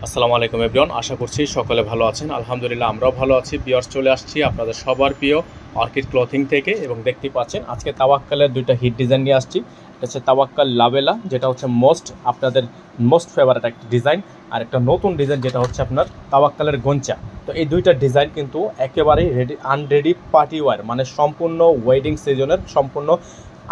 আসসালামু আলাইকুম এভরিওয়ান, আশা করছি সকলে ভালো আছেন। আলহামদুলিল্লাহ আমরাও ভালো আছি। ভিউয়ার্স, চলে আসছি আপনাদের সবার প্রিয় অর্কিড ক্লথিং থেকে এবং দেখতেই পাচ্ছেন আজকে তাওয়াক্কালের দুইটা হিট ডিজাইন নিয়ে আসছি। এটা হচ্ছে তাওয়াক্কাল লাবেলা, যেটা হচ্ছে আপনাদের মোস্ট ফেভারিট একটা ডিজাইন, আর একটা নতুন ডিজাইন যেটা হচ্ছে আপনার তাওয়াক্কালের গঞ্চা। তো এই দুইটা ডিজাইন কিন্তু একেবারেই আনরেডি পার্টি ওয়্যার, মানে সম্পূর্ণ ওয়েডিং সিজনের সম্পূর্ণ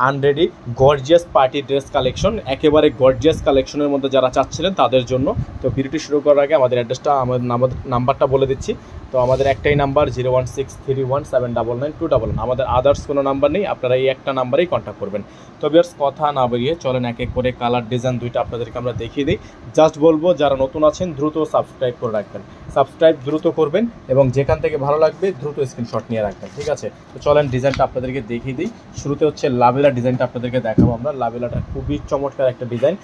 unready gorgeous party dress collection, একেবারে গর্জিয়াস কালেকশনের মধ্যে যারা চাচ্ছিলেন তাদের জন্য। তো ভিডিওটি শুরু করার আগে আমাদের অ্যাড্রেসটা, আমাদের নাম্বারটা বলে দিচ্ছি। তো আমাদের একটাই নাম্বার 01631799211। আমাদের আদার্স কোনো নাম্বার নেই, আপনারা এই একটা নাম্বারেই কন্ট্যাক্ট করবেন। তো ভিউয়ার্স, কথা না বেরিয়ে চলেন এক এক করে কালার ডিজাইন দুইটা আপনাদেরকে আমরা দেখিয়ে দিই। জাস্ট বলবো যারা নতুন আছেন দ্রুত সাবস্ক্রাইব করে রাখবেন, সাবস্ক্রাইব দ্রুত করবেন এবং যেখান থেকে ভালো লাগবে দ্রুত স্ক্রিনশট নিয়ে রাখবেন, ঠিক আছে? তো চলেন ডিজাইনটা আপনাদেরকে দেখিয়ে দিই। শুরুতে হচ্ছে লাবেলা ডিজাইনটা আপনাদেরকে দেখাবো আমরা। লাবেলাটা খুবই চমৎকার একটা ডিজাইন,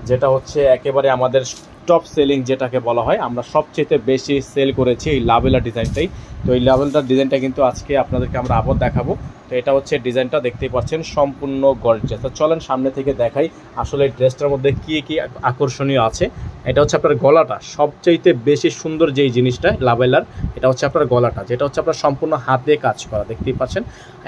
যেটা হচ্ছে একেবারে আমাদের টপ সেলিং যেটাকে বলা হয়। আমরা সবচেয়ে বেশি সেল করেছি এই লাবেলা ডিজাইনটাই। তো এই লাবেলার ডিজাইনটা কিন্তু আজকে আপনাদেরকে আমরা আবার দেখাবো। তো এটা হচ্ছে ডিজাইনটা, দেখতেই পাচ্ছেন সম্পূর্ণ গর্জিয়াস। তো চলেন সামনে থেকে দেখাই আসলে এই ড্রেসটার মধ্যে কী কী আকর্ষণীয় আছে। এটা হচ্ছে আপনার গলাটা, সবচাইতে বেশি সুন্দর যেই জিনিসটা লাবেলার, এটা হচ্ছে আপনার গলাটা, যেটা হচ্ছে আপনার সম্পূর্ণ হাতে কাজ করা। দেখতেই পাচ্ছেন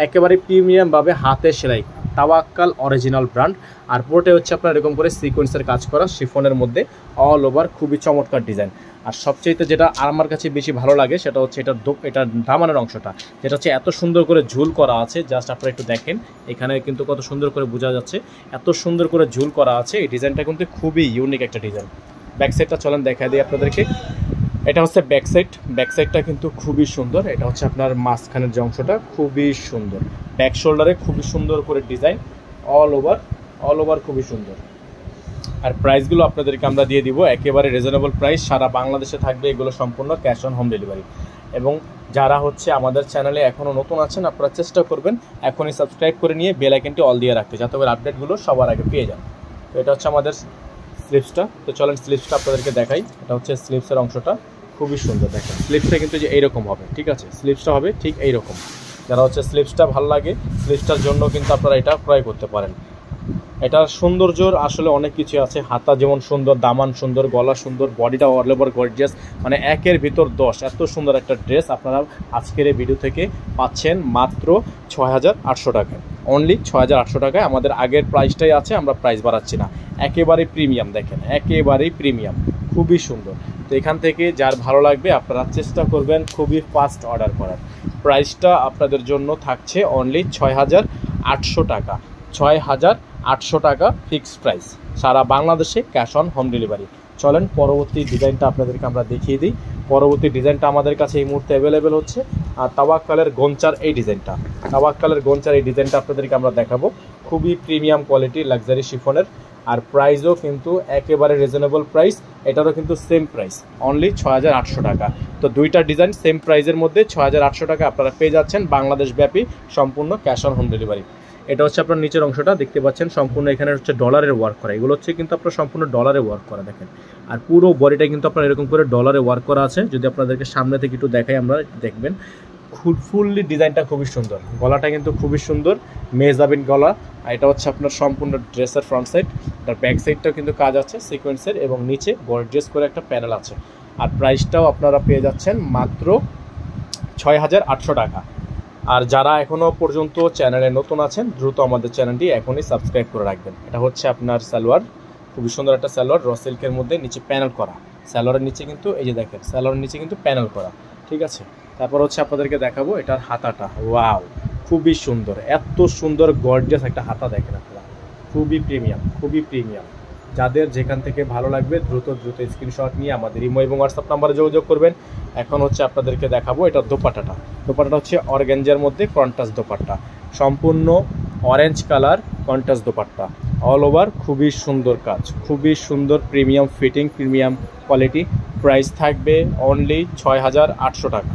একেবারে প্রিমিয়ামভাবে হাতে সেলাই, তাওয়াক্কাল অরিজিনাল ব্র্যান্ড। আর পুরোটা হচ্ছে আপনার এরকম করে সিকোয়েন্সের কাজ করা শিফনের মধ্যে অল ওভার, খুবই চমৎকার ডিজাইন। আর সবচেয়ে যেটা আমার কাছে বেশি ভালো লাগে সেটা হচ্ছে এটার দামানের অংশটা, যেটা হচ্ছে এত সুন্দর করে ঝুল করা আছে। জাস্ট আপনারা একটু দেখেন, এখানে কিন্তু কত সুন্দর করে বোঝা যাচ্ছে, এত সুন্দর করে ঝুল করা আছে। এই ডিজাইনটা কিন্তু খুবই ইউনিক একটা ডিজাইন। ব্যাক সাইডটা চলেন দেখা দিই আপনাদেরকে। এটা হচ্ছে ব্যাক সাইডটা কিন্তু খুবই সুন্দর। এটা হচ্ছে আপনার মাঝখানের যে অংশটা খুবই সুন্দর, ব্যাক শোল্ডারে খুবই সুন্দর করে ডিজাইন, অল ওভার খুবই সুন্দর। আর প্রাইসগুলো আপনাদেরকে আমরা দিয়ে দিব একেবারে রিজনেবল প্রাইস, সারা বাংলাদেশে থাকবে এগুলো, সম্পূর্ণ ক্যাশ অন হোম ডেলিভারি। এবং যারা হচ্ছে আমাদের চ্যানেলে এখনও নতুন আছেন, আপনারা চেষ্টা করবেন এখনই সাবস্ক্রাইব করে নিয়ে বেল আইকনটি অল দিয়ে রাখতে, যাতে করে আপডেটগুলো সবার আগে পেয়ে যান। তো এটা হচ্ছে আমাদের স্লিভসটা। তো চলেন স্লিভসটা আপনাদেরকে দেখাই। এটা হচ্ছে স্লিভসের অংশটা, খুবই সুন্দর। দেখেন স্লিভসটা কিন্তু যে এইরকম হবে, ঠিক আছে? স্লিভসটা হবে ঠিক এইরকম। যারা হচ্ছে স্লিভসটা ভালো লাগে, স্লিভসটার জন্য কিন্তু আপনারা এটা ক্রয় করতে পারেন। এটার সৌন্দর্যর আসলে অনেক কিছু আছে, হাতা যেমন সুন্দর, দামান সুন্দর, গলা সুন্দর, বডিটা অল ওভার গর্জিয়াস, মানে একের ভিতর 10। এত সুন্দর একটা ড্রেস আপনারা আজকের এই ভিডিও থেকে পাচ্ছেন মাত্র 6800 টাকায়, অনলি 6800 টাকায়। আমাদের আগের প্রাইসটাই আছে, আমরা প্রাইস বাড়াচ্ছি না। একেবারেই প্রিমিয়াম, দেখেন একেবারেই প্রিমিয়াম, খুবই সুন্দর। তো এখান থেকে যার ভালো লাগবে আপনারা চেষ্টা করবেন খুবই ফাস্ট অর্ডার করার। প্রাইসটা আপনাদের জন্য থাকছে অনলি 6800 টাকা, 6800 টাকা ফিক্সড প্রাইস, সারা বাংলাদেশে ক্যাশ অন হোম ডেলিভারি। চলেন পরবর্তী ডিজাইনটা আপনাদেরকে আমরা দেখিয়ে দিই। পরবর্তী ডিজাইনটা আমাদের কাছে এই মুহূর্তে অ্যাভেলেবেল হচ্ছে আর তাওয়াক্কালের গঞ্চার এই ডিজাইনটা। তাওয়াক্কালের গঞ্চার এই ডিজাইনটা আপনাদেরকে আমরা দেখাবো, খুবই প্রিমিয়াম কোয়ালিটি লাক্সারি শিফনের। আর প্রাইসও কিন্তু একেবারে রিজনেবল প্রাইস, এটারও কিন্তু সেম প্রাইস, অনলি 6800 টাকা। তো দুইটা ডিজাইন সেম প্রাইসের মধ্যে 6800 টাকা আপনারা পেয়ে যাচ্ছেন বাংলাদেশব্যাপী, সম্পূর্ণ ক্যাশ অন হোম ডেলিভারি। এটা হচ্ছে আপনার নিচের অংশটা, দেখতে পাচ্ছেন সম্পূর্ণ এখানে হচ্ছে ডলারের ওয়ার্ক করা। এগুলো হচ্ছে কিন্তু আপনার সম্পূর্ণ ডলারে ওয়ার্ক করা, দেখেন। আর পুরো বডিটা কিন্তু আপনার এরকম করে ডলারে ওয়ার্ক করা আছে। যদি আপনাদেরকে সামনে থেকে একটু দেখাই, আমরা দেখবেন ফুললি ডিজাইনটা খুবই সুন্দর। গলাটা কিন্তু খুবই সুন্দর, মেজাবিন গলা। এটা হচ্ছে আপনার সম্পূর্ণ ড্রেসের ফ্রন্ট সাইড। তার ব্যাক সাইডটাও কিন্তু কাজ আছে সিকোয়েন্সের, এবং নিচে গর্জিয়াস করে একটা প্যানেল আছে। আর প্রাইসটাও আপনারা পেয়ে যাচ্ছেন মাত্র 6800 টাকা। আর যারা এখনও পর্যন্ত চ্যানেলে নতুন আছেন দ্রুত আমাদের চ্যানেলটি এখনই সাবস্ক্রাইব করে রাখবেন। এটা হচ্ছে আপনার সালোয়ার, খুবই সুন্দর একটা সালোয়ার, র সিল্কের মধ্যে নিচে প্যানেল করা। সালোয়ারের নিচে কিন্তু এই যে দেখেন, সালোয়ারের নিচে কিন্তু প্যানেল করা, ঠিক আছে? তারপর হচ্ছে আপনাদেরকে দেখাবো এটার হাতাটা। ওয়াও, খুবই সুন্দর, এত সুন্দর গর্জিয়াস একটা হাতা দেখেন আপনারা, খুবই প্রিমিয়াম। যাদের যেখান থেকে ভালো লাগবে দ্রুত স্ক্রিনশট নিয়ে আমাদের ইমো এবং হোয়াটসঅ্যাপ নাম্বারে যোগাযোগ করবেন। এখন হচ্ছে আপনাদেরকে দেখাবো এটার দোপাট্টাটা। দোপাট্টাটা হচ্ছে অর্গানজার মধ্যে কন্ট্রাস্ট দোপাট্টা, সম্পূর্ণ orange colour contrast dupatta, all over খুবই সুন্দর কাজ, খুবই সুন্দর premium fitting, premium quality. Price থাকবে অনলি 6800 টাকা,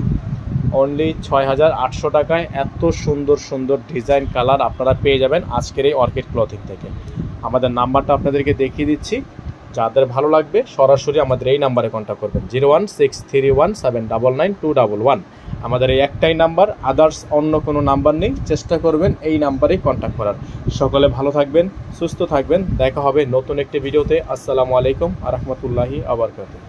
অনলি 6800 টাকায় এত সুন্দর ডিজাইন কালার আপনারা পেয়ে যাবেন আজকের এই অর্কিড ক্লথিং থেকে। আমাদের নাম্বারটা আপনাদেরকে দেখিয়ে দিচ্ছি, যাদের ভালো লাগবে সরাসরি আমাদের এই নাম্বারে কন্ট্যাক্ট করবেন, 01631799211। আমাদের এই একটাই নাম্বার, আদার্স অন্য কোনো নাম্বার নেই। চেষ্টা করবেন এই নাম্বারেই কন্ট্যাক্ট করার। সকলে ভালো থাকবেন, সুস্থ থাকবেন, দেখা হবে নতুন একটি ভিডিওতে। আসসালামু আলাইকুম আ রহমতুল্লাহি আ বারাকাতুহু।